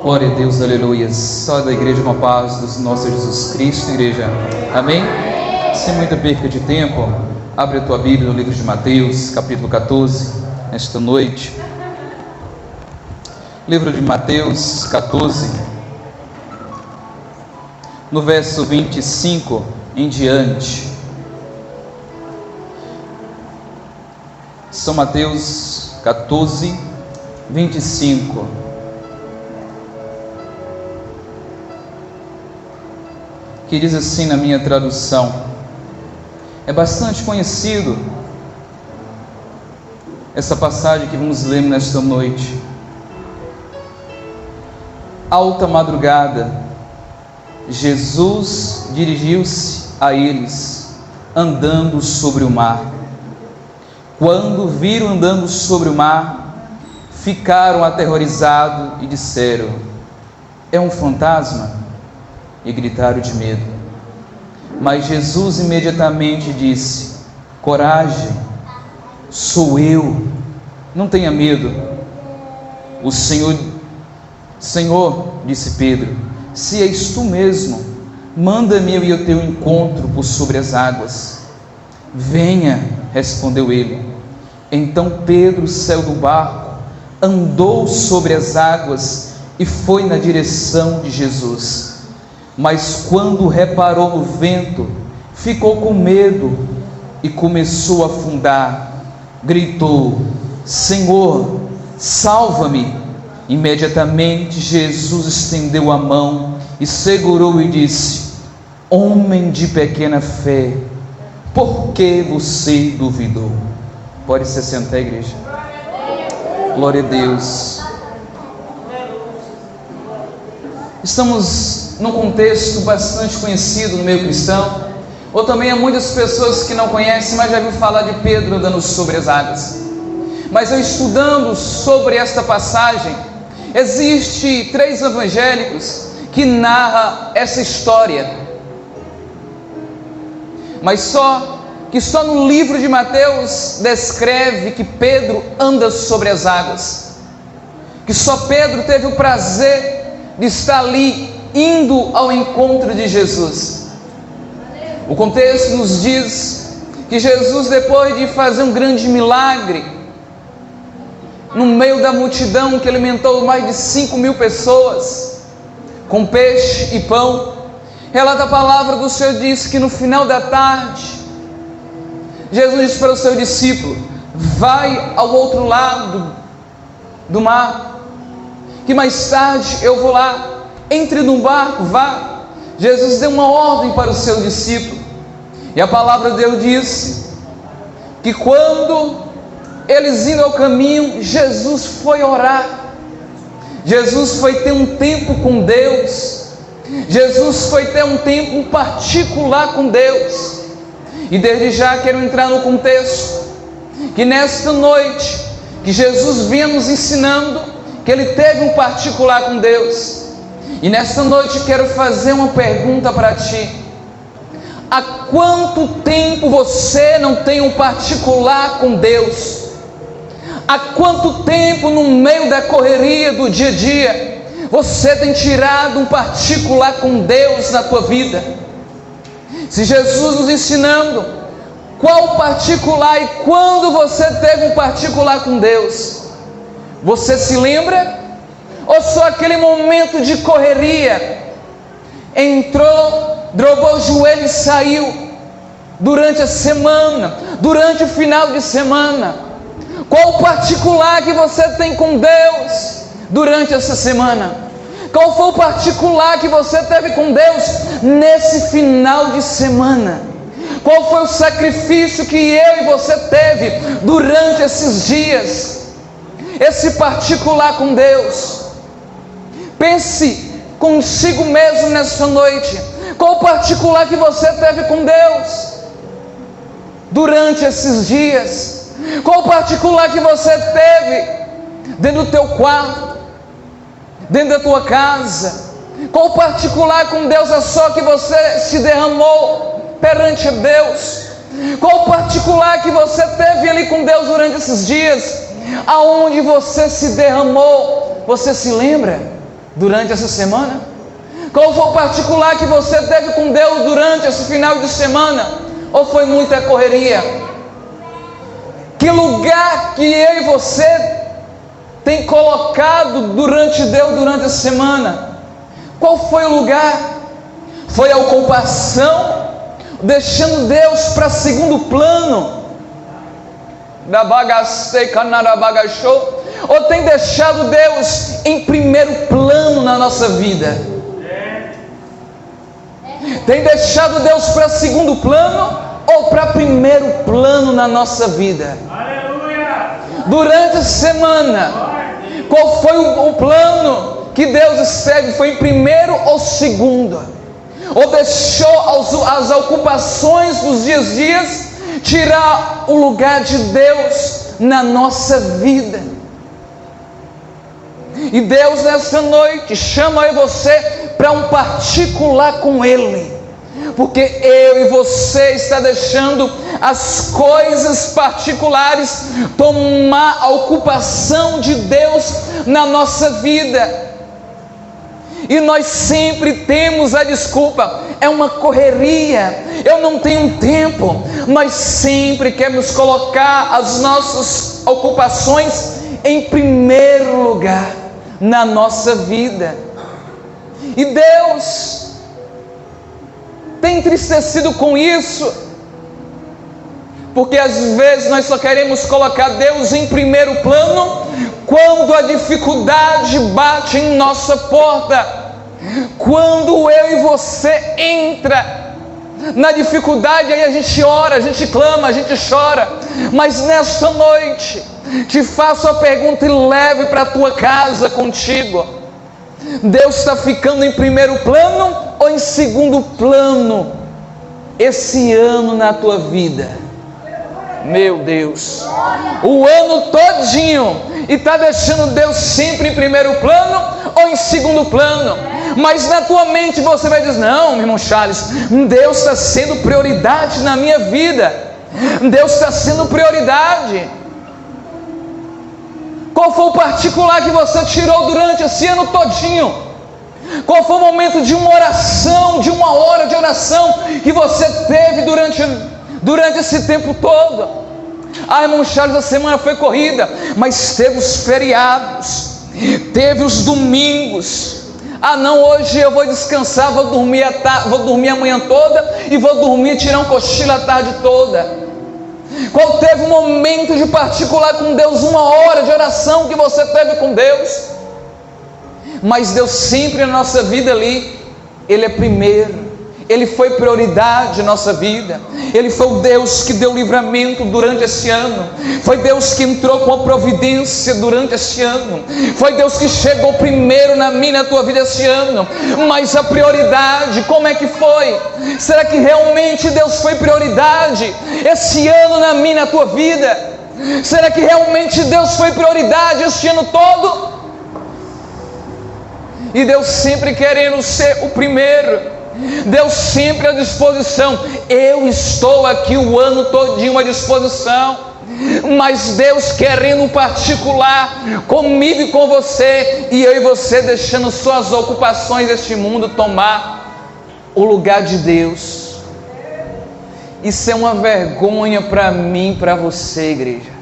Glória a Deus, aleluia. Só da igreja com a paz do nosso Jesus Cristo, igreja. Amém? Sem muita perca de tempo, abre a tua Bíblia no livro de Mateus, capítulo 14, nesta noite. Livro de Mateus 14, no verso 25 em diante. São Mateus 14, 25. Que diz assim na minha tradução. É bastante conhecido essa passagem que vamos ler nesta noite. Alta madrugada, Jesus dirigiu-se a eles, andando sobre o mar. Quando viram andando sobre o mar, ficaram aterrorizados e disseram: é um fantasma? E gritaram de medo. Mas Jesus imediatamente disse: coragem, sou eu, não tenha medo. O Senhor, disse Pedro, se és tu mesmo, manda-me eu ir ao teu encontro por sobre as águas. Venha, respondeu ele. Então Pedro saiu do barco, andou sobre as águas e foi na direção de Jesus. Mas quando reparou no vento, ficou com medo e começou a afundar. Gritou: Senhor, salva-me! Imediatamente Jesus estendeu a mão e segurou e disse: homem de pequena fé, por que você duvidou? Pode se sentar, igreja. Glória a Deus. Estamos num contexto bastante conhecido no meio cristão, ou também há muitas pessoas que não conhecem, mas já viu falar de Pedro andando sobre as águas. Mas eu estudando sobre esta passagem, existe 3 evangélicos que narram essa história, mas só no livro de Mateus descreve que Pedro anda sobre as águas, que só Pedro teve o prazer de estar ali, indo ao encontro de Jesus. O contexto nos diz que Jesus, depois de fazer um grande milagre, no meio da multidão que alimentou mais de 5.000 pessoas, com peixe e pão, relata a palavra do Senhor, diz que no final da tarde, Jesus disse para o seu discípulo: vai ao outro lado do mar, que mais tarde eu vou lá. Entre no barco, vá. Jesus deu uma ordem para o seu discípulo, e a palavra de Deus disse que quando eles indo ao caminho, Jesus foi orar, Jesus foi ter um tempo com Deus, Jesus foi ter um tempo particular com Deus. E desde já quero entrar no contexto, que nesta noite, que Jesus vinha nos ensinando, que Ele teve um particular com Deus. E nesta noite quero fazer uma pergunta para ti: há quanto tempo você não tem um particular com Deus? Há quanto tempo no meio da correria do dia a dia você tem tirado um particular com Deus na tua vida? Se Jesus nos ensinando qual particular e quando você teve um particular com Deus, você se lembra? Ou só aquele momento de correria, entrou, dobrou o joelho e saiu, durante a semana, durante o final de semana? Qual o particular que você tem com Deus durante essa semana? Qual foi o particular que você teve com Deus nesse final de semana? Qual foi o sacrifício que eu e você teve durante esses dias? Esse particular com Deus. Pense consigo mesmo nessa noite. Qual o particular que você teve com Deus durante esses dias? Qual o particular que você teve dentro do teu quarto, dentro da tua casa? Qual o particular com Deus é só que você se derramou perante a Deus? Qual o particular que você teve ali com Deus durante esses dias? Aonde você se derramou? Você se lembra durante essa semana? Qual foi o particular que você teve com Deus durante esse final de semana? Ou foi muita correria? Que lugar que eu e você tem colocado durante Deus durante a semana? Qual foi o lugar? Foi a ocupação, deixando Deus para segundo plano? Ou tem deixado Deus em primeiro plano na nossa vida? Tem deixado Deus para segundo plano ou para primeiro plano na nossa vida? Durante a semana, qual foi o plano que Deus esteve? Foi em primeiro ou segundo? Ou deixou as ocupações dos dias tirar o lugar de Deus na nossa vida? E Deus nessa noite chama eu e você para um particular com Ele, porque eu e você está deixando as coisas particulares tomar a ocupação de Deus na nossa vida. E nós sempre temos a desculpa, é uma correria, eu não tenho tempo. Nós sempre queremos colocar as nossas ocupações em primeiro lugar na nossa vida. E Deus tem entristecido com isso, porque às vezes nós só queremos colocar Deus em primeiro plano quando a dificuldade bate em nossa porta. Quando eu e você entra na dificuldade, aí a gente ora, a gente clama, a gente chora. Mas nesta noite te faço a pergunta e leve para a tua casa contigo: Deus está ficando em primeiro plano ou em segundo plano esse ano na tua vida? Meu Deus, o ano todinho, e está deixando Deus sempre em primeiro plano ou em segundo plano? Mas na tua mente você vai dizer: não, meu irmão Charles, Deus está sendo prioridade na minha vida, Deus está sendo prioridade. Qual foi o particular que você tirou durante esse ano todinho? Qual foi o momento de uma oração, de uma hora de oração que você teve durante esse tempo todo? Ah, irmão Charles, a semana foi corrida, mas teve os feriados, teve os domingos. Ah não, hoje eu vou descansar, vou dormir a manhã toda e vou dormir, tirar um cochilo a tarde toda. Qual teve um momento de particular com Deus, uma hora de oração que você teve com Deus? Mas Deus sempre na nossa vida ali, Ele é primeiro, Ele foi prioridade na nossa vida. Ele foi o Deus que deu livramento durante esse ano, foi Deus que entrou com a providência durante esse ano, foi Deus que chegou primeiro na minha e na tua vida esse ano. Mas a prioridade, como é que foi? Será que realmente Deus foi prioridade esse ano na minha e na tua vida? Será que realmente Deus foi prioridade esse ano todo? E Deus sempre querendo ser o primeiro, Deus sempre à disposição. Eu estou aqui o ano todinho à disposição, mas Deus querendo um particular comigo e com você, e eu e você deixando suas ocupações deste mundo tomar o lugar de Deus. Isso é uma vergonha para mim, para você, igreja.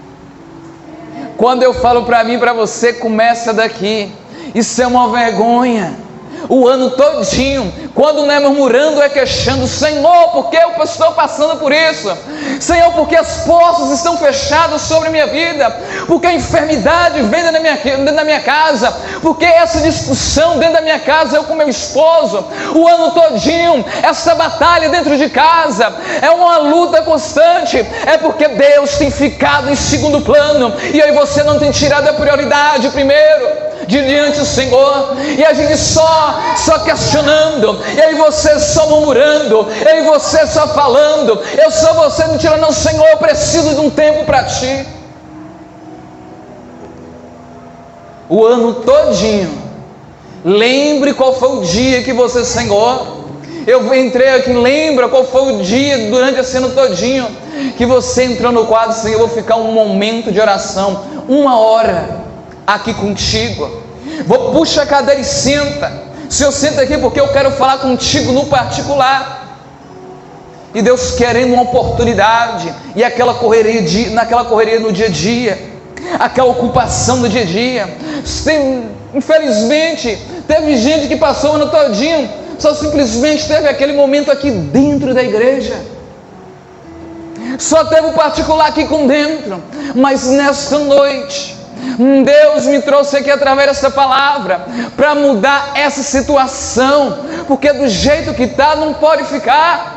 Quando eu falo para mim e para você, começa daqui. Isso é uma vergonha. O ano todinho, quando não é murmurando, é queixando: Senhor, por que eu estou passando por isso? Senhor, porque as portas estão fechadas sobre a minha vida? Porque a enfermidade vem dentro da minha casa? Porque essa discussão dentro da minha casa, eu com meu esposo? O ano todinho, essa batalha dentro de casa, é uma luta constante. É porque Deus tem ficado em segundo plano, e eu e você não tem tirado a prioridade primeiro de diante do Senhor, e a gente só questionando, e aí você só murmurando, e aí você só falando, eu só você não tirando. Não, Senhor, eu preciso de um tempo para Ti. O ano todinho, lembre qual foi o dia que você: Senhor, eu entrei aqui, lembra qual foi o dia durante esse ano todinho que você entrou no quadro: Senhor, eu vou ficar um momento de oração, uma hora aqui contigo. Puxa a cadeira e senta. Senhor, senta aqui porque eu quero falar contigo no particular. E Deus querendo uma oportunidade, e naquela correria no dia a dia, aquela ocupação do dia a dia. Infelizmente, teve gente que passou o ano todinho, só simplesmente teve aquele momento aqui dentro da igreja, só teve o particular aqui com dentro. Mas nesta noite, Deus me trouxe aqui através dessa palavra para mudar essa situação, porque do jeito que está não pode ficar.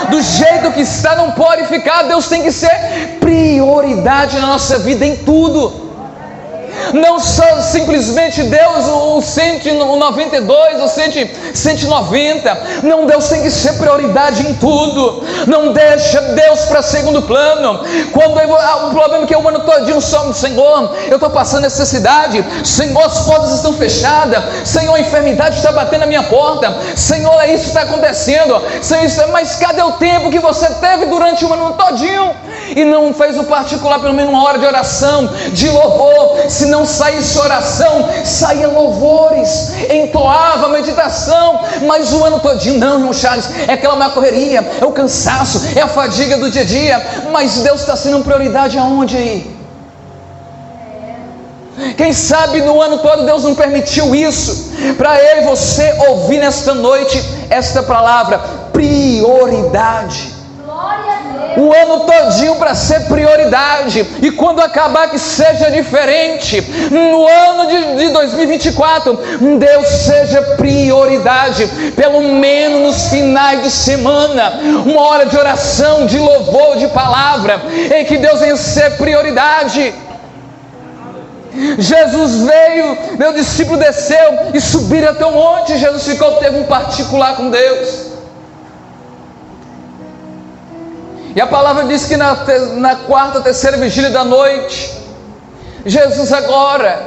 Do jeito que está não pode ficar. Deus tem que ser prioridade na nossa vida em tudo. Não só simplesmente Deus, o 192, o 190. Não, Deus tem que ser prioridade em tudo. Não deixa Deus para segundo plano. Quando o problema é que o ano todinho só no Senhor, eu estou passando necessidade, Senhor, as portas estão fechadas, Senhor, a enfermidade está batendo na minha porta, Senhor, é isso que está acontecendo, Senhor, mas cadê o tempo que você teve durante o ano todinho e não fez o particular pelo menos uma hora de oração, de louvor? Se não saísse oração, saía louvores, entoava meditação. Mas o ano todinho não, irmão Charles, é aquela má correria, é o cansaço, é a fadiga do dia a dia. Mas Deus está sendo prioridade aonde aí? Quem sabe no ano todo Deus não permitiu isso, para eu e você ouvir nesta noite esta palavra, prioridade. O ano todinho para ser prioridade, e quando acabar que seja diferente. No ano de 2024, Deus seja prioridade, pelo menos nos finais de semana, uma hora de oração, de louvor, de palavra, em que Deus venha ser prioridade. Jesus veio, meu discípulo desceu e subiram até o monte. Jesus teve um particular com Deus. E a palavra diz que na quarta, terceira vigília da noite, Jesus agora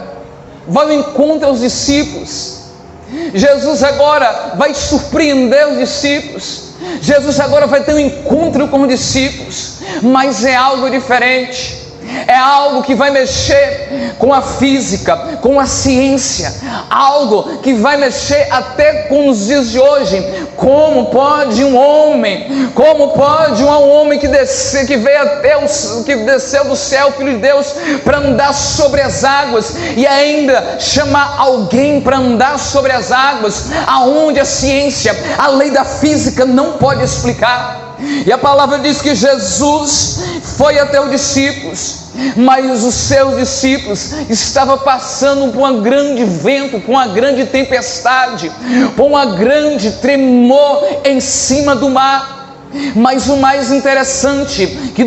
vai ao encontro aos discípulos. Jesus agora vai surpreender os discípulos. Jesus agora vai ter um encontro com os discípulos, mas é algo diferente. É algo que vai mexer com a física, com a ciência, algo que vai mexer até com os dias de hoje. Como pode um homem que desceu do céu, Filho de Deus, para andar sobre as águas, e ainda chamar alguém para andar sobre as águas, aonde a ciência, a lei da física não pode explicar? E a palavra diz que Jesus foi até os discípulos, mas os seus discípulos estavam passando por um grande vento, por uma grande tempestade, por uma grande tremor em cima do mar. Mas o mais interessante, que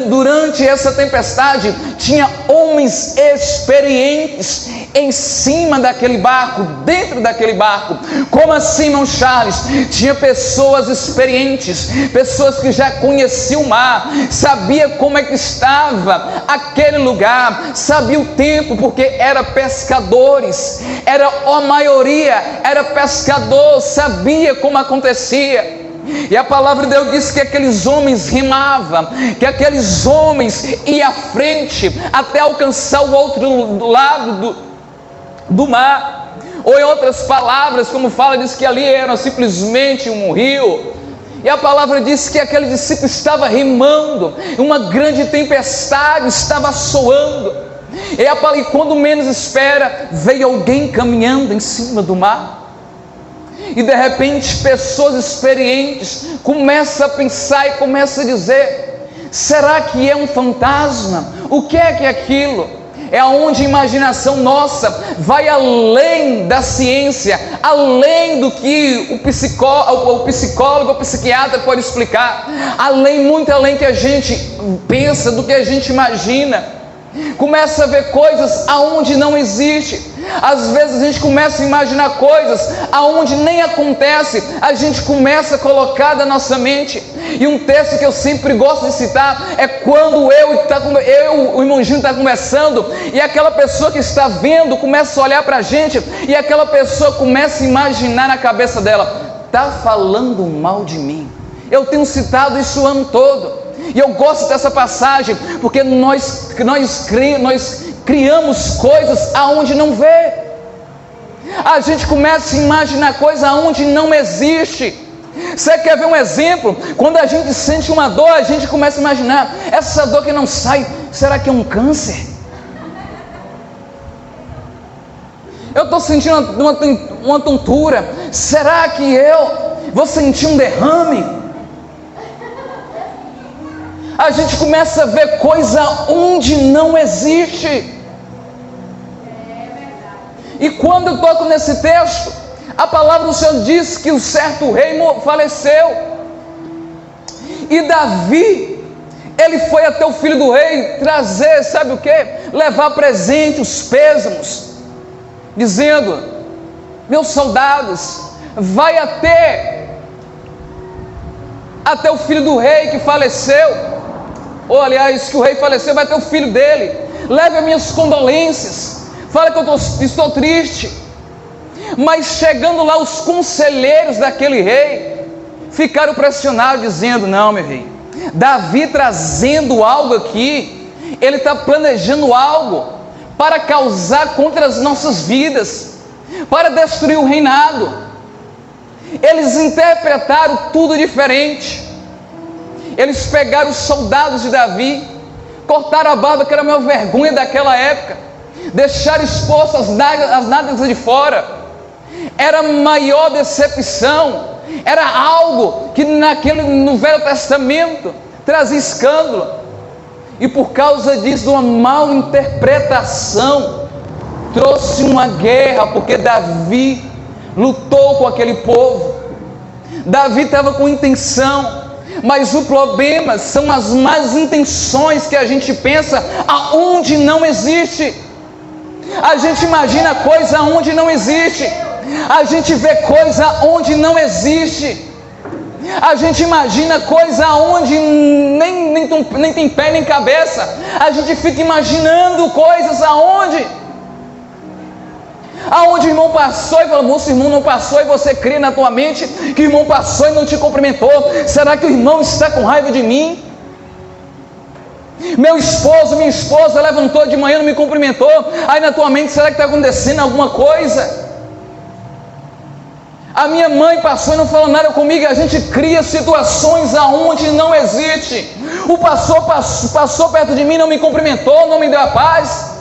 durante essa tempestade, tinha homens experientes em cima daquele barco, dentro daquele barco. Como assim, irmão Charles? Tinha pessoas experientes, pessoas que já conheciam o mar, sabia como é que estava aquele lugar, sabia o tempo, porque eram pescadores, a maioria era pescador, sabia como acontecia. E a palavra de Deus diz que aqueles homens remavam, que aqueles homens iam à frente até alcançar o outro lado do mar. Ou em outras palavras, como fala, diz que ali era simplesmente um rio. E a palavra diz que aquele discípulo estava remando, uma grande tempestade estava assoando. E quando menos espera, veio alguém caminhando em cima do mar. E de repente pessoas experientes começam a pensar e começam a dizer: será que é um fantasma? O que é aquilo? É onde a imaginação nossa vai além da ciência, além do que o psicólogo, o psiquiatra pode explicar, muito além que a gente pensa, do que a gente imagina. Começa a ver coisas aonde não existe. Às vezes a gente começa a imaginar coisas aonde nem acontece. A gente começa a colocar da nossa mente. E um texto que eu sempre gosto de citar é quando o irmãozinho está conversando, e aquela pessoa que está vendo começa a olhar para a gente, e aquela pessoa começa a imaginar na cabeça dela: está falando mal de mim. Eu tenho citado isso o ano todo. E eu gosto dessa passagem, porque nós criamos coisas aonde não vê. A gente começa a imaginar coisas aonde não existe. Você quer ver um exemplo? Quando a gente sente uma dor, a gente começa a imaginar, essa dor que não sai, será que é um câncer? Eu estou sentindo uma tontura, será que eu vou sentir um derrame? A gente começa a ver coisa onde não existe. E quando eu toco nesse texto, a palavra do Senhor diz que o certo rei faleceu. E Davi, ele foi até o filho do rei trazer, sabe o que? Levar presente, os pêsames, dizendo, meus soldados, vai até o filho do rei que faleceu, ou aliás, que o rei faleceu, vai até o filho dele, leve as minhas condolências, fala que eu estou triste. Mas chegando lá, os conselheiros daquele rei ficaram pressionados, dizendo, não, meu rei, Davi trazendo algo aqui, ele está planejando algo para causar contra as nossas vidas, para destruir o reinado. Eles interpretaram tudo diferente. Eles pegaram os soldados de Davi, cortaram a barba, que era a maior vergonha daquela época, deixaram expostas as nádegas de fora. Era a maior decepção, era algo que no Velho Testamento trazia escândalo, e por causa disso, uma mal interpretação, trouxe uma guerra, porque Davi lutou com aquele povo. Davi estava com intenção, mas o problema são as más intenções que a gente pensa aonde não existe. A gente imagina coisa onde não existe. A gente vê coisa onde não existe. A gente imagina coisa onde nem tem pé nem cabeça. A gente fica imaginando coisas aonde o irmão passou e falou, moço, o irmão não passou, e você crê na tua mente que o irmão passou e não te cumprimentou. Será que o irmão está com raiva de mim? Meu esposo, minha esposa levantou de manhã e não me cumprimentou. Aí na tua mente, será que está acontecendo alguma coisa? A minha mãe passou e não falou nada comigo. A gente cria situações aonde não existe. O pastor passou perto de mim, não me cumprimentou, não me deu a paz.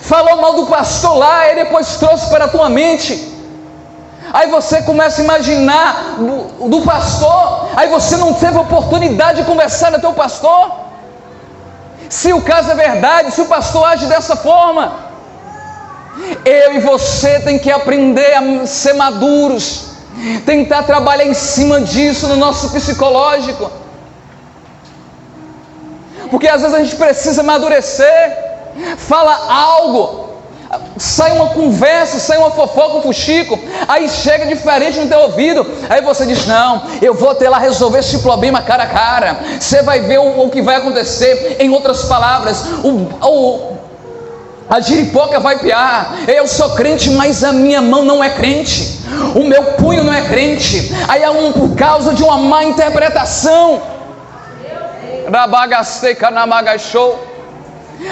Falou mal do pastor lá, e depois trouxe para a tua mente. Aí você começa a imaginar do pastor. Aí você não teve oportunidade de conversar com o teu pastor. Se o caso é verdade, se o pastor age dessa forma, eu e você tem que aprender a ser maduros, tentar trabalhar em cima disso no nosso psicológico, porque às vezes a gente precisa amadurecer. Fala algo, sai uma conversa, sai uma fofoca, um fuxico, aí chega diferente no teu ouvido, aí você diz, não, eu vou ter lá resolver esse problema cara a cara. Você vai ver o que vai acontecer. Em outras palavras, a giripoca vai piar. Eu sou crente, mas a minha mão não é crente, o meu punho não é crente. Aí é por causa de uma má interpretação.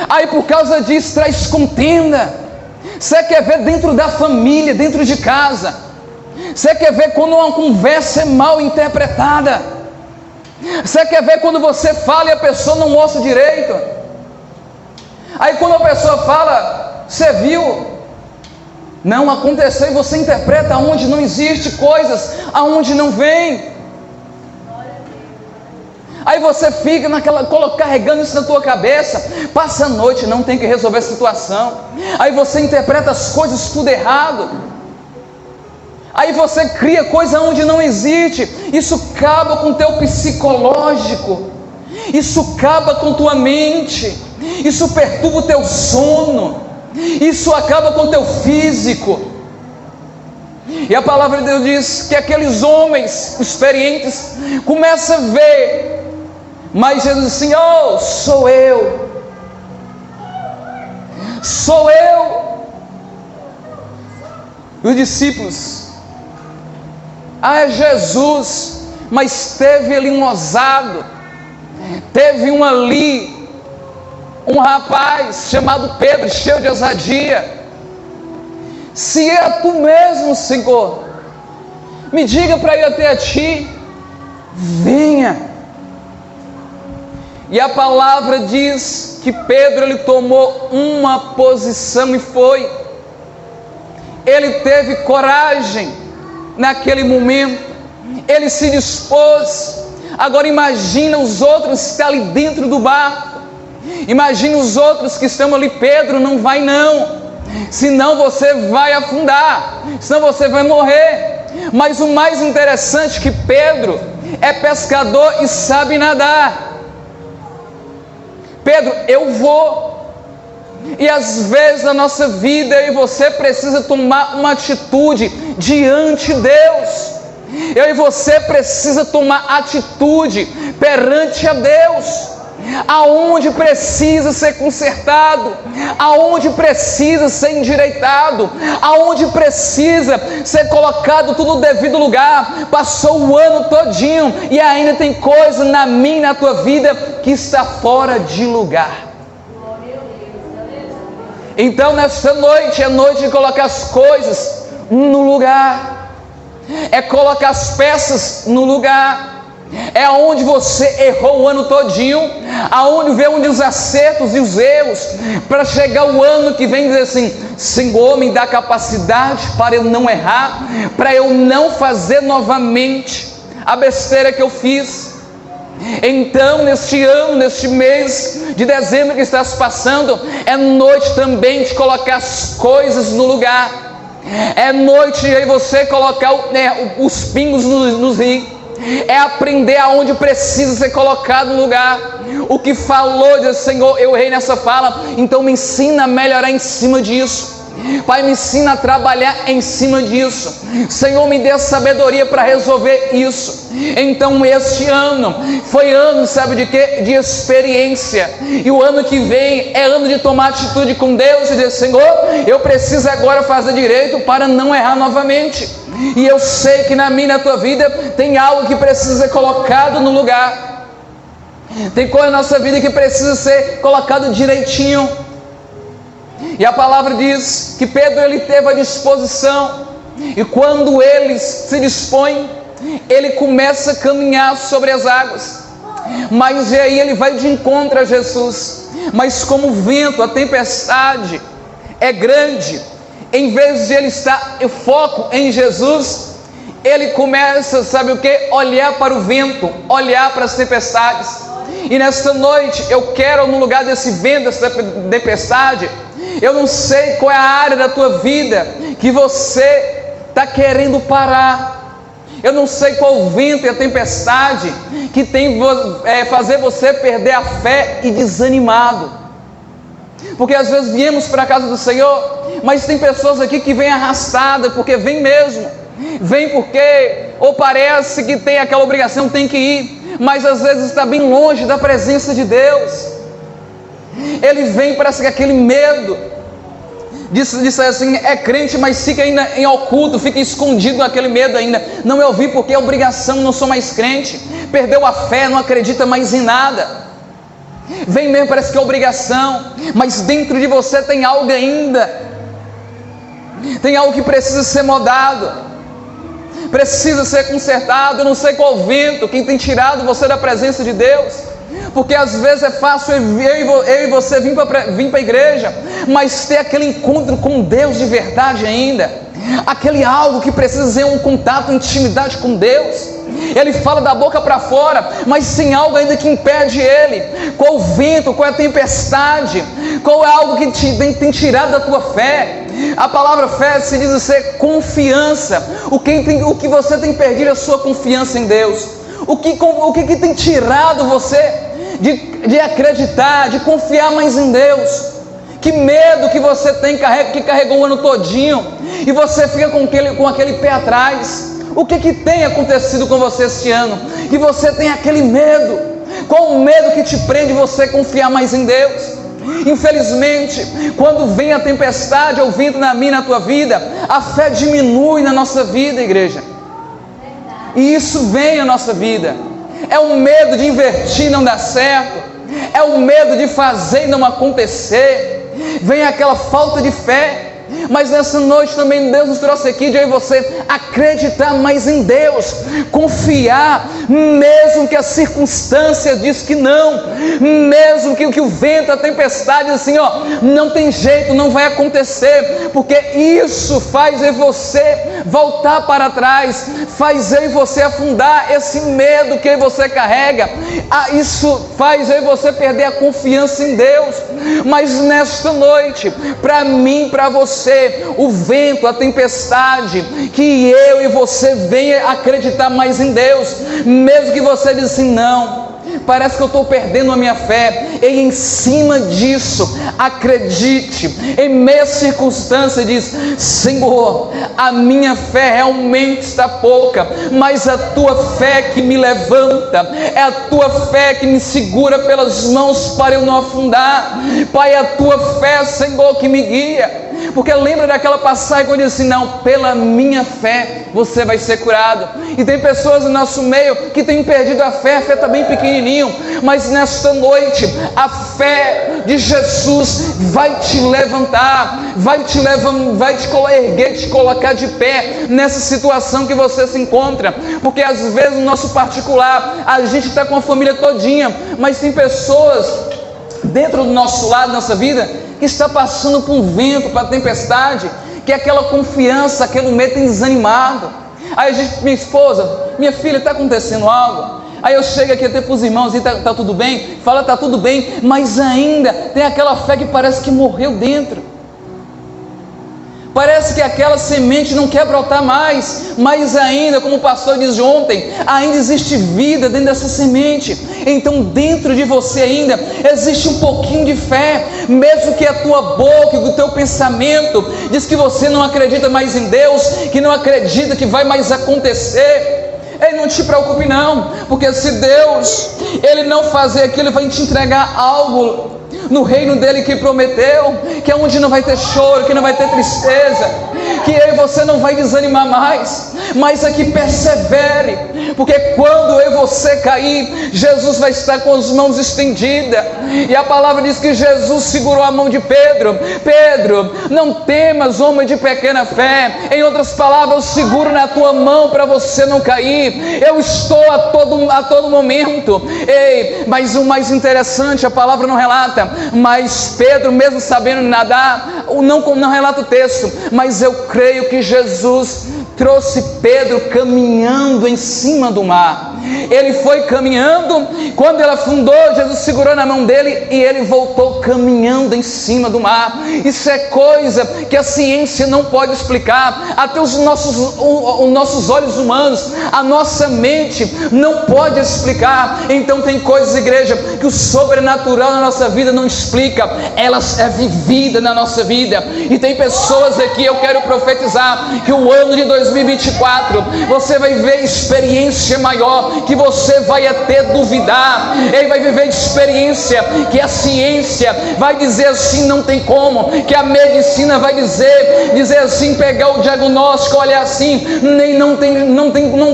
Aí por causa disso traz contenda. Você quer ver dentro da família, dentro de casa. Você quer ver quando uma conversa é mal interpretada. Você quer ver quando você fala e a pessoa não ouça direito. Aí quando a pessoa fala, você viu, não aconteceu, e você interpreta aonde não existe, coisas aonde não vem. Aí você fica carregando isso na tua cabeça, passa a noite, não tem que resolver a situação. Aí você interpreta as coisas tudo errado. Aí você cria coisa onde não existe. Isso acaba com o teu psicológico. Isso acaba com tua mente. Isso perturba o teu sono. Isso acaba com o teu físico. E a palavra de Deus diz que aqueles homens experientes começam a ver. Mas Jesus diz assim, oh, sou eu. Sou eu. E os discípulos, é Jesus. Mas teve ali um ousado teve um rapaz chamado Pedro, cheio de ousadia. Se é tu mesmo, Senhor, me diga para ir até a ti, venha. E a palavra diz que Pedro, ele tomou uma posição e foi. Ele teve coragem naquele momento, ele se dispôs. Agora imagina os outros que estão ali dentro do barco, imagina os outros que estão ali. Pedro, não vai não, senão você vai afundar, senão você vai morrer. Mas o mais interessante é que Pedro é pescador e sabe nadar. Pedro, eu vou. E às vezes na nossa vida eu e você precisa tomar uma atitude diante de Deus. Eu e você precisa tomar atitude perante a Deus. Aonde precisa ser consertado, aonde precisa ser endireitado, aonde precisa ser colocado tudo no devido lugar. Passou o ano todinho e ainda tem coisa na minha e na tua vida que está fora de lugar. Então nesta noite é noite de colocar as coisas no lugar, é colocar as peças no lugar. É onde você errou o ano todinho, aonde vê os acertos e os erros, para chegar o ano que vem e dizer assim: Senhor, me dá capacidade para eu não errar, para eu não fazer novamente a besteira que eu fiz. Então neste ano, neste mês de dezembro que está se passando, é noite também de colocar as coisas no lugar. É noite de você colocar os pingos nos rios. É aprender aonde precisa ser colocado no lugar. O que falou, diz: Senhor, eu errei nessa fala, então me ensina a melhorar em cima disso. Pai, me ensina a trabalhar em cima disso. Senhor, me dê a sabedoria para resolver isso. Então este ano foi ano, sabe de quê? De experiência. E o ano que vem é ano de tomar atitude com Deus e dizer: Senhor, eu preciso agora fazer direito para não errar novamente. E eu sei que na minha e na tua vida tem algo que precisa ser colocado no lugar. Tem coisa na nossa vida que precisa ser colocado direitinho. E a palavra diz que Pedro, ele teve a disposição. E quando ele se dispõe, ele começa a caminhar sobre as águas. Mas e aí ele vai de encontro a Jesus. Mas como o vento, a tempestade é grande, em vez de ele estar em foco em Jesus, ele começa, sabe o que? Olhar para o vento, olhar para as tempestades. E nesta noite eu quero, no lugar desse vento, dessa tempestade, eu não sei qual é a área da tua vida que você está querendo parar. Eu não sei qual o vento e a tempestade que tem fazer você perder a fé e desanimado. Porque às vezes viemos para a casa do Senhor, mas tem pessoas aqui que vêm arrastadas, porque vem mesmo, vem porque ou parece que tem aquela obrigação, tem que ir, mas às vezes está bem longe da presença de Deus. Ele vem, parece que aquele medo, disse assim, é crente, mas fica ainda em oculto, fica escondido naquele medo ainda. Não, eu vi porque é obrigação, não sou mais crente, perdeu a fé, não acredita mais em nada. Vem mesmo, parece que é obrigação, mas dentro de você tem algo ainda, tem algo que precisa ser mudado, precisa ser consertado. Eu não sei qual vento que tem tirado você da presença de Deus, porque às vezes é fácil eu e você vir para a igreja, mas ter aquele encontro com Deus de verdade ainda, aquele algo que precisa ser um contato, intimidade com Deus. Ele fala da boca para fora, mas tem algo ainda que impede ele. Qual o vento, qual é a tempestade, qual é algo que tem tirado da tua fé? A palavra fé se diz ser confiança. O que você tem perdido é a sua confiança em Deus. O que tem tirado você de acreditar, de confiar mais em Deus? Que medo que você tem, que carregou o ano todinho, e você fica com aquele pé atrás. O que tem acontecido com você este ano? Que você tem aquele medo. Qual o medo que te prende você confiar mais em Deus? Infelizmente, quando vem a tempestade ou vento na minha e na tua vida, a fé diminui na nossa vida, igreja. E isso vem à nossa vida. é o medo de invertir e não dar certo, é o medo de fazer e não acontecer, vem aquela falta de fé. Mas nessa noite também Deus nos trouxe aqui de eu e você acreditar mais em Deus, confiar, mesmo que a circunstância diz que não, mesmo que o vento, a tempestade assim, não tem jeito, não vai acontecer, porque isso faz eu e você voltar para trás, faz eu e você afundar esse medo que eu e você carrega, isso faz eu e você perder a confiança em Deus. Mas nesta noite, para mim, para você, o vento, a tempestade, que eu e você venha acreditar mais em Deus, mesmo que você diz assim, não, parece que eu estou perdendo a minha fé, e em cima disso, acredite, em meia circunstância diz, Senhor, a minha fé realmente está pouca, mas a tua fé que me levanta, é a tua fé que me segura pelas mãos para eu não afundar, Pai, a tua fé, Senhor, que me guia. Porque lembra daquela passagem quando diz assim, não, pela minha fé você vai ser curado. E tem pessoas no nosso meio que têm perdido a fé está bem pequenininho, mas nesta noite a fé de Jesus vai te levantar, vai te erguer, te colocar de pé nessa situação que você se encontra. Porque às vezes no nosso particular a gente está com a família todinha, mas tem pessoas dentro do nosso lado, nossa vida, que está passando por um vento, por uma tempestade, que é aquela confiança, aquele medo tem desanimado. Aí a gente, minha esposa, minha filha, está acontecendo algo? Aí eu chego aqui até para os irmãos e tá tudo bem? Fala, tá tudo bem, mas ainda tem aquela fé que parece que morreu dentro. Parece que aquela semente não quer brotar mais, mas ainda, como o pastor diz ontem, ainda existe vida dentro dessa semente. Então dentro de você ainda existe um pouquinho de fé, mesmo que a tua boca e o teu pensamento diz que você não acredita mais em Deus, que não acredita que vai mais acontecer. Ei, não te preocupe não, porque se Deus, Ele não fazer aquilo, Ele vai te entregar algo no reino dele que prometeu, que é onde não vai ter choro, que não vai ter tristeza, que eu e você não vai desanimar mais, mas aqui persevere, porque quando eu e você cair, Jesus vai estar com as mãos estendidas, e a palavra diz que Jesus segurou a mão de Pedro. Pedro, não temas, homem de pequena fé. Em outras palavras, eu seguro na tua mão para você não cair, eu estou a todo momento. Ei, mas o mais interessante, a palavra não relata, mas Pedro, mesmo sabendo nadar, não relata o texto, mas eu creio que Jesus trouxe Pedro caminhando em cima do mar. Ele foi caminhando, quando ele afundou, Jesus segurou na mão dele e ele voltou caminhando em cima do mar. Isso é coisa que a ciência não pode explicar, até os nossos olhos humanos, a nossa mente não pode explicar. Então tem coisas, igreja, que o sobrenatural na nossa vida não explica, elas é vivida na nossa vida. E tem pessoas aqui, eu quero profetizar que o ano de 2024 você vai ver experiência maior, que você vai até duvidar. Ele vai viver experiência que a ciência vai dizer assim, não tem como, que a medicina vai dizer assim, pegar o diagnóstico, olhar assim, não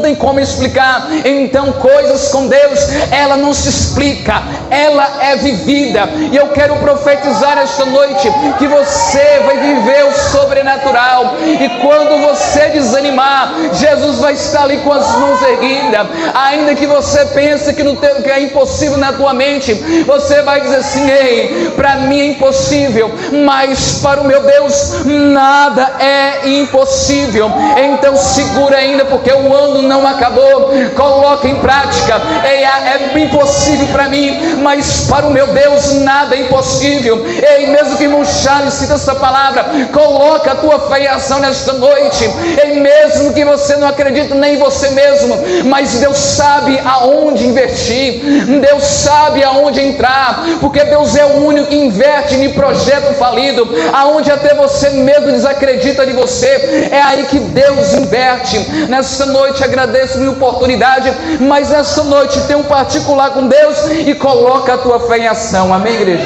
tem como explicar. Então coisas com Deus, ela não se explica, ela é vivida. E eu quero profetizar esta noite que você vai viver o sobrenatural, e quando você desanimar, Jesus vai estar ali com as mãos erguidas. Ainda que você pense que é impossível na tua mente, você vai dizer assim, ei, para mim é impossível, mas para o meu Deus nada é impossível. Então segura ainda, porque o ano não acabou. Coloca em prática. Ei, é impossível para mim, mas para o meu Deus nada é impossível. Ei, mesmo que irmão Charles cita essa palavra, coloca a tua fé em ação nesta noite. Ei, mesmo que você não acredite nem em você mesmo, mas Deus sabe aonde investir, Deus sabe aonde entrar, porque Deus é o único que inverte em projeto falido, aonde até você mesmo desacredita de você, é aí que Deus inverte. Nessa noite agradeço a minha oportunidade, mas nessa noite tem um particular com Deus e coloca a tua fé em ação. Amém, igreja?